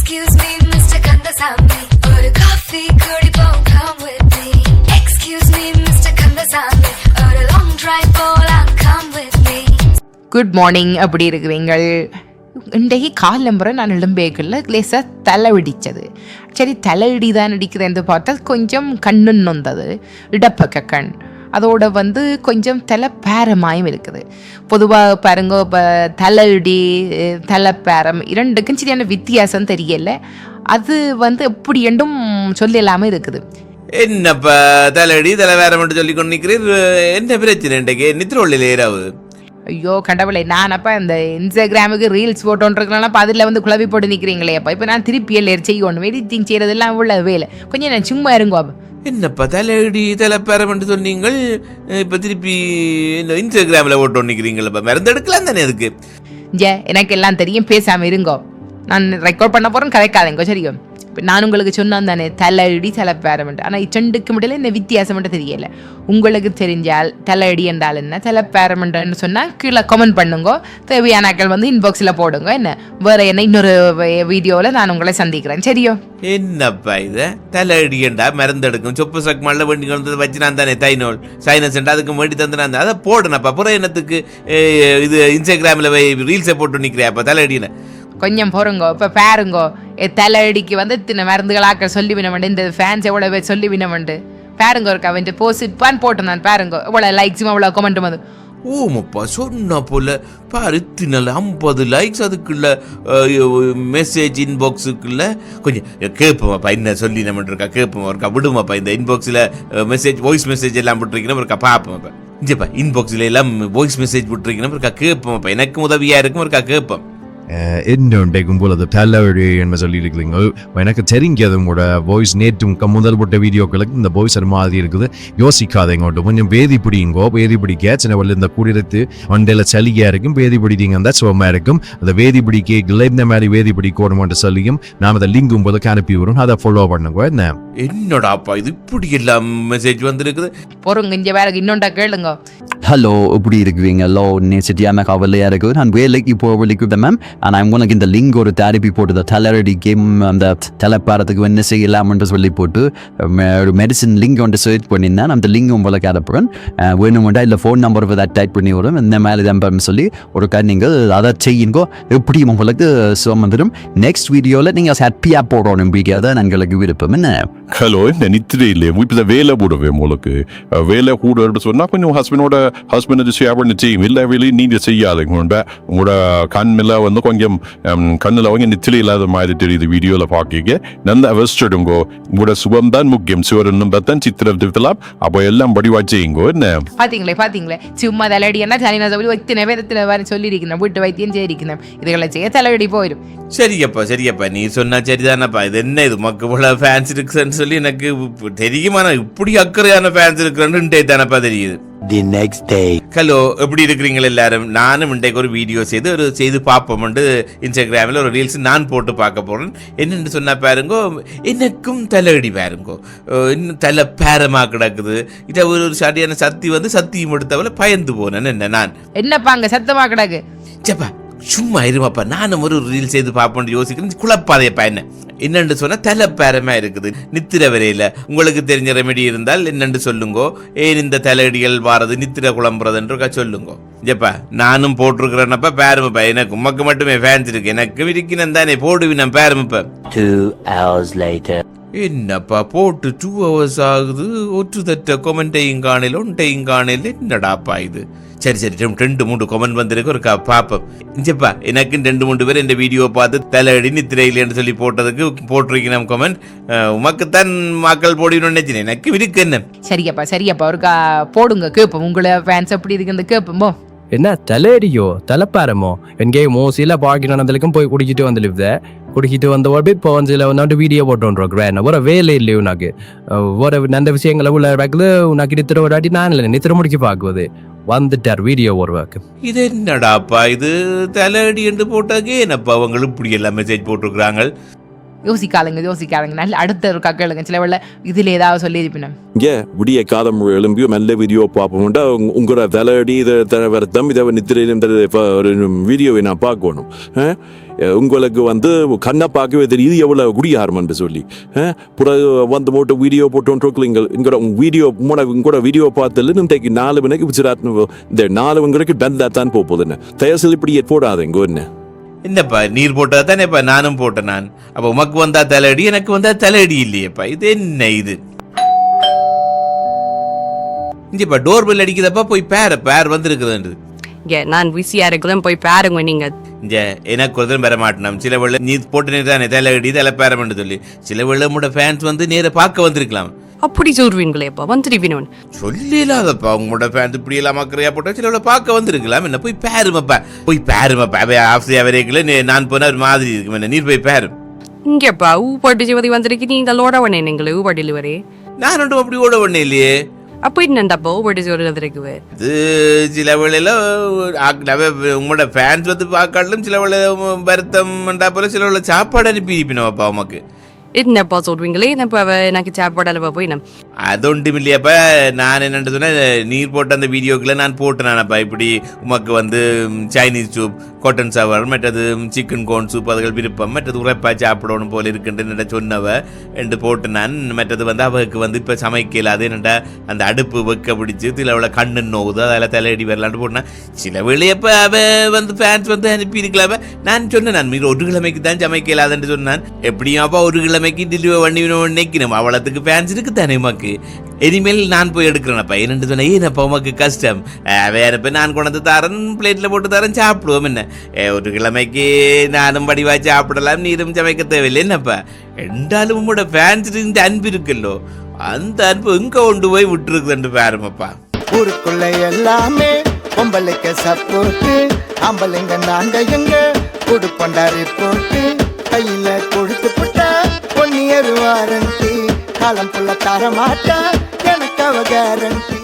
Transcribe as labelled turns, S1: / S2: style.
S1: Excuse me, Mr. Kandasamy. ஒரு coffee குடிப்போம், come with me. Excuse me, Mr. Kandasamy. ஒரு long drive போலாம், come with me.
S2: Good morning. அப்படி இருக்கிறீங்கள்? இன்றைக்கு காலம்புற நான் எழும்பேக்கில் லேசாக தலை இடித்தது. சரி, தலையிடி தான் இடிக்குதுன்னு பார்த்தா கொஞ்சம் கண்ணு நொந்தது, இடப்பக்க கண். அதோட கொஞ்சம் தலை பேரமாயும் இருக்குது. பொதுவாக பாருங்க, இப்போ தலையிடி தலைப்பேரம் இரண்டுக்கும் சரியான வித்தியாசம் தெரியல. அது எப்படி என்றும் சொல்லலாமல் இருக்குது.
S3: என்னப்பா தலையடி தலைவேரம் மட்டும் சொல்லி கொண்டு நிற்கிறீர்? என்ன பிரச்சனை இன்றைக்கு? நித்திர ஒள்ளில் ஏறாவது?
S2: ஐயோ கடவுளை, நான் அப்போ இந்த இன்ஸ்டாகிராமுக்கு ரீல்ஸ் போட்டோன்றதுனால அப்போ அதில் குழவி போட்டு நிற்கிறீங்களே. அப்போ இப்போ நான் திருப்பி எல்லாம் செய்யணும், எடிட்டிங் செய்கிறதெல்லாம் உள்ள வேலை. கொஞ்சம் நான் சும்மா இருங்கோ.
S3: என்னப்பா தலையடி தலைப்பேரம் என்று சொன்னீங்கள், இப்போ திருப்பி இந்த இன்ஸ்டாகிராமில் போட்டு நிற்கிறீங்களப்பா? மருந்து எடுக்கலாம் தானே அதுக்கு?
S2: எனக்கு எல்லாம் தெரியும், பேசாமல் இருங்கோ. நான் ரெக்கார்ட் பண்ண போகிறேன், கதைக்காதேங்கோ சரியோ? நான் உங்களுக்கு சொன்னான் தானே தலையடி தலைப்பேரமெண்ட். ஆனால் இச்சண்டுக்கு முடியல என்ன வித்தியாசம் மட்டும் தெரியலை. உங்களுக்கு தெரிஞ்சால் தலையடி என்றால் என்ன, தலைப்பேரமெண்ட்னு சொன்னால் கீழே கமெண்ட் பண்ணுங்க. தேவையானாக்கள் இன்பாக்ஸில் போடுங்க. என்ன வேறு என்ன இன்னொரு வீடியோவில் நான் உங்களை சந்திக்கிறேன் சரியோ?
S3: என்னப்பா இதை தலையடி என்றா மருந்து எடுக்கும் சொப்பு சக்மாலில் வேண்டி வந்தது வச்சு நான் தானே தைனோல் சைனஸ் என்றா அதுக்கு வேண்டி தந்து நான் அதை போடுனப்பா. புற என்னத்துக்கு இது இன்ஸ்டாகிராமில் ரீல்ஸை போட்டு நிற்கிறேன்ப்பா தலையடின்னு?
S2: கொஞ்சம் போருங்கோ. இப்போ பாருங்கோ, தலையடிக்கு இத்தனை மருந்துகளாக்க சொல்லி வினவண்டு, இந்த ஃபேன்ஸ் எவ்வளோ பேர் சொல்லி வினவண்டு பாருங்க. இருக்கா அவன் போஸ்ட் போட்டேன் நான் பாருங்க, எவ்வளோ லைக்ஸும் அவ்வளோ கமெண்ட்டும் வந்து.
S3: ஓமப்பா சொன்னா போல பாரு, 50 லைக்ஸ் அதுக்குள்ள மெசேஜ் இன்பாக்ஸுக்குள்ள. கொஞ்சம் கேட்போமாப்பா என்ன சொல்லி நம்ம இருக்கா, கேட்போமா இருக்கா, விடுமாப்பா இந்த இன்பாக்ஸில் மெசேஜ் வாய்ஸ் மெசேஜ் எல்லாம் விட்டுருக்கீங்கன்னா இருக்கா பார்ப்போம்ப்பா. இங்கேப்பா இன்பாக்ஸில் எல்லாம் வாய்ஸ் மெசேஜ் விட்டுருக்கீங்கன்னா இருக்கா கேட்போமாப்பா. எனக்கு உதவியாக இருக்கும் இருக்கா கேட்போம்.
S4: என்னும் போல தலைவழி என்ன சொல்லியிருக்கிறீங்க? எனக்கு தெரிஞ்சது உங்களோட வாய்ஸ் நேற்றும் முதல் போட்ட வீடியோக்களுக்கு இந்த வாய்ஸ் அது மாதிரி இருக்குது. யோசிக்காதீங்க, கொஞ்சம் வேதி பிடிங்கோ. வேதி பிடிக்க சின்ன இந்த குடிரத்து மண்டையில் சளியாக இருக்கும். வேதி பிடித்தீங்க தான் சுகமாக இருக்கும். அந்த வேதி பிடிக்க இந்த மாதிரி வேதி பிடிக்கணும்னு சொல்லியும் நாம் அதை லிங்கும் போது அனுப்பி வரும். அதை ஃபாலோ பண்ணுங்க. என்ன
S3: என்னடாப்பா இது இப்படி எல்லாம் மெசேஜ் வந்துருக்குது?
S2: பொறுங்க, இங்கே வேற இன்னொண்டா கேளுங்க.
S5: ஹலோ, எப்படி இருக்குவீங்க? ஹலோ, நேசிட்டியாம கவலையாக இருக்குது. நான் வேலைக்கு போகலிக்குது மேம். ஆனால் உனக்கு இந்த லிங்க் ஒரு தேரப்பி போட்டு தலையடி கேம் அந்த தலைப்பாரத்துக்கு என்ன செய்யலாம்னு சொல்லி போட்டு ஒரு மெடிசன் லிங்க் ஒன்று சர்ச் பண்ணியிருந்தேன். அந்த லிங்க் உங்களுக்கு அனுப்புகிறேன். வேணுமெண்டா இல்லை ஃபோன் நம்பர் அதை டைப் பண்ணி வரும். இந்த மாதிரி தான் சொல்லி ஒரு நீங்கள் அதை செய்யுங்கோ. எப்படி உங்களுக்கு சுகம் வந்துடும். நெக்ஸ்ட் வீடியோவில் நீங்கள் ஹாப்பியாக போடணும். அதான் எங்களுக்கு விருப்பம். என்ன
S6: ஹலோ, என்ன நித்திரை இல்லையே? இப்போ வேலை போடவே உங்களுக்கு வேலை கூட சொன்னால் கொஞ்சம் ஹஸ்பண்ட் ஷேர் பண்ணி செய்யும். இல்லை வேலையை நீங்கள் செய்யாதுங்க. உங்களோட கண்ணில் கொஞ்சம் கண்ணில் நித்திரை இல்லாத மாதிரி தெரியுது வீடியோவில் பார்க்க. நல்லா அவஸ்டிடுங்கோ. உங்களோட சுகம் தான் முக்கியம். சிவரனும் தான் சித்திரம் திருத்தலாம். அப்போ எல்லாம் படிவா செய்யுங்கோ. என்ன
S2: பாத்தீங்களே சும்மா தலையடி என்ன இத்தனை பேர் சொல்லியிருக்கணும். வீட்டு வைத்தியம் செய்திருக்கணும். இதுகளை செய்ய தலையடி போயிடும்.
S3: சரியாப்பா நீ சொன்னா சரிதானப்பா. இது என்ன இது மக்கள் ஃபேன்ஸ் இருக்குன்னு சொல்லி எனக்கு தெரியுமா? நான் இப்படி அக்கறையான ஃபேன்ஸ் இருக்கிறேன்னு தானப்பா தெரியுது.
S5: The next day.
S3: ஹலோ, எப்படி இருக்கிறீங்களா எல்லாரும்? நானும் இன்றைக்கு ஒரு வீடியோ செய்து பார்ப்போம்ட்டு இன்ஸ்டாகிராமில் ஒரு ரீல்ஸ் நான் போட்டு பார்க்க போகிறேன். என்னென்னு சொன்னால் பாருங்கோ, எனக்கும் தலையடி பாருங்கோ, இன்னும் தலை பேரமாக கிடக்குது. இதை ஒரு சரியான சத்தியம் எடுத்தவளை பயந்து போனேன். நான்
S2: என்னப்பா அங்கே சத்தமாக கிடக்கு?
S3: சப்பா சும்மா இருமாப்பா, நானும் ஒரு ரீல் செய்து பார்ப்போம்னு யோசிக்கிறேன். குழப்பாதையப்பா என்னென்று சொன்னால் தலைப்பேரமாக இருக்குது நித்திர வரையில். உங்களுக்கு தெரிஞ்ச ரெமெடி இருந்தால் என்னென்று சொல்லுங்கோ. ஏன் இந்த தலையடிகள் வாரது நித்திர குழம்புறதுன்றக்கா சொல்லுங்கோ. ஜப்பா நானும் போட்டிருக்கிறேன்னப்பா பேரமப்பா. எனக்கு உமக்கு மட்டுமே ஃபேன்ஸ் இருக்கு, எனக்கு விரிக்கினம் தானே போடுவினம் பேரமப்பா.
S5: 2 hours later.
S3: என்னப்பா போட்டு 2 hours ஆகுது, ஒற்று தட்ட கொமெண்ட்டையும் காணல ஒன்றையும் காணல. என்னடாப்பா இது? சரி 2-3 கொமெண்ட் வந்திருக்கு, ஒரு பாப்பம். இஞ்சப்பா எனக்கு 2-3 பேர் இந்த வீடியோ பார்த்து தலையடி நித்திரையிலேன்னு சொல்லி போட்டதுக்கு போட்டிருக்கேன் கொமெண்ட். உமக்குத்தான் மக்கள் போடணும்னு நினைச்சேன், எனக்கு இருக்கு. என்ன
S2: சரியாப்பா ஒரு போடுங்க கேட்போம். உங்களை ஃபேன்ஸ் எப்படி இருக்குன்னு கேட்போமோ.
S7: என்ன தலையடியோ தலைப்பாரமோ எங்கேயுமோ சில பாக்கினதுக்கும் போய் குடிச்சிட்டு வந்துடுது. குடிச்சிட்டு வந்தவோடு இப்போ வந்து வீடியோ போட்டோன்றோம். ஒரு வேலை இல்லையோ உனக்கு ஒரு நல்ல விஷயங்களை உள்ள வைக்கல. உனக்கு நித்திர ஒரு வாட்டி நான் இல்லை நித்திர முடிச்சு பார்க்குவது வந்துட்டார் வீடியோ ஒரு வாக்கு.
S3: இது என்னடாப்பா இது தலையடி என்று போட்டாக்கே என்னப்பா அவங்களும் இப்படி எல்லாம் மெசேஜ் போட்டிருக்கிறாங்க.
S2: யோசிக்காளுங்க நல்ல அடுத்த ஒரு கேளுங்க. சில வேளை இதுல ஏதாவது சொல்லியிருப்பினேன்.
S6: விடிய காலம் எழும்பியும் நல்ல வீடியோ பார்ப்போம்டா. உங்களோட தலையடி இதை நித்திரையிலும் ஒரு வீடியோவை நான் பார்க்கணும்.
S8: உங்களுக்கு வந்து கண்ணை பார்க்கவே தெரியுது எவ்வளோ குடியாரம்னு சொல்லி பிறகு வந்து போட்டு வீடியோ போட்டோன்ட்ருக்கீங்க இங்கோட வீடியோ உங்களோட வீடியோ பார்த்துல இன்றைக்கு 4 மணிக்கு குஜராத் இந்த 4 மணிக்கு பந்தா தான் போகுதுன்னு தயவுசெய்து இப்படி போடாதீங்க என்ன
S3: என்னப்பா நீர் போட்டதா தானேப்பா நானும் போட்டேன் நான் அப்ப உமக்கு வந்தா தலையடி எனக்கு வந்தா தலையடி இல்லையேப்பா இது என்ன இது இங்கப்பா டோர் பெல் அடிக்குதப்பா போய் பேர் வந்திருக்குது
S9: நான் விசியா இருக்கிறேன் போய் பாருங்க நீங்க
S3: எனக்கு ஒரு பெற மாட்டேன் சில வேளை நீ போட்டு தானே தலையடி தலை பேரமென்று சொல்லி சில வேளை உங்களோட ஃபேன்ஸ் வந்து நேர பார்க்க வந்திருக்கலாம்
S9: அப்படி சொல்வீங்களேப்பா வந்துருவினோன்
S3: சொல்லிடாதப்பா உங்களோட ஃபேன்ஸ் இப்படி எல்லாம் மக்கறையா போட்டா சில வேளை பார்க்க வந்திருக்கலாம் என்ன போய் பாருமப்பா ஆஃப்ரியா வரைக்கும் நான் போன ஒரு மாதிரி இருக்கும் என்ன நீர் போய் பாரு
S9: இங்கப்பா ஊப்பாட்டு சிவதி வந்திருக்கு நீ இதோட உடனே நீங்களே ஊப்பா டெலிவரி
S3: நான் ஒன்றும் அப்படி ஓட ஒண்ணே இல்லையே
S9: அப்போ என்னண்டாப்பா ஊப்பாட்டு சிவதி வந்திருக்கு
S3: இது சில வேளையில உங்களோட ஃபேன்ஸ் வந்து பார்க்காலும் சில வேளை வருத்தம்ண்டா போல சில வேளை சாப்பாடு அனுப்பி இருப்பினோப்பா உமக்கு
S9: என்னப்பா சொல்வீங்களே என்னப்பா எனக்கு சாப்பாடு அளவா போய்
S3: அது ஒன்றும் இல்லையாப்பா நான் என்னென்னு சொன்னேன் நீர் போட்ட அந்த வீடியோக்குள்ள நான் போட்டேனாப்பா இப்படி உமக்கு வந்து சைனீஸ் சூப் காட்டன் சவர் மற்றது சிக்கன் கோன் சூப் அதுகள் விருப்பம் மற்றது உரைப்பா சாப்பிடணும் போல இருக்குன்னு சொன்னவ என்று போட்டு நான் மற்றது வந்து அவருக்கு வந்து இப்போ சமைக்கல அது என்னடா அந்த அடுப்பு வைக்க பிடிச்சி சில அவளை கண்ணு நோவுது அதில் தலையடி வரலான்னு போட்டேன் சில வேலையப்போ அவ வந்து ஃபேன்ஸ் வந்து அனுப்பி இருக்கலாம நான் சொன்னேன் நான் மீது 1 கிழமைக்கு தான் சமைக்கலாதுன்னு சொன்னான் எப்படியும் அப்பா 1 கிழமைக்கு டெலிவரி பண்ணி நினைக்கணும் அவ்வளோத்துக்கு ஃபேன்ஸ் இருக்கு தானே உமக்கு இனிமேல் நான் போய் எடுக்கிறேன்ப்பா என்னென்னு சொன்னேன் ஏன்னப்பா உமக்கு கஷ்டம் வேறப்ப நான் கொண்டு தரேன் பிளேட்டில் போட்டு தரேன் சாப்பிடுவோம் என்ன 1 கிழமைக்கு நானும் படிவா சாப்பிடலாம் நீரும் சமைக்க தேவையில்லை என்னப்பா என்றாலும் உங்களோட ஃபேன்ஸ் இந்த அன்பு இருக்குல்லோ அந்த அன்பு எங்க கொண்டு போய் விட்டுருக்குன்னு பாருமப்பா
S10: ஊருக்குள்ள எல்லாமே பொம்பளைக்கு சப்போர்ட்டு ஆம்பளைங்க நாங்க எங்க குடுப்பண்டாரி போட்டு கையில கொடுத்து புட்டா 1 இயர் வாரண்டி காலம் புள்ள தர மாட்டா எனக்கு அவ கேரண்டி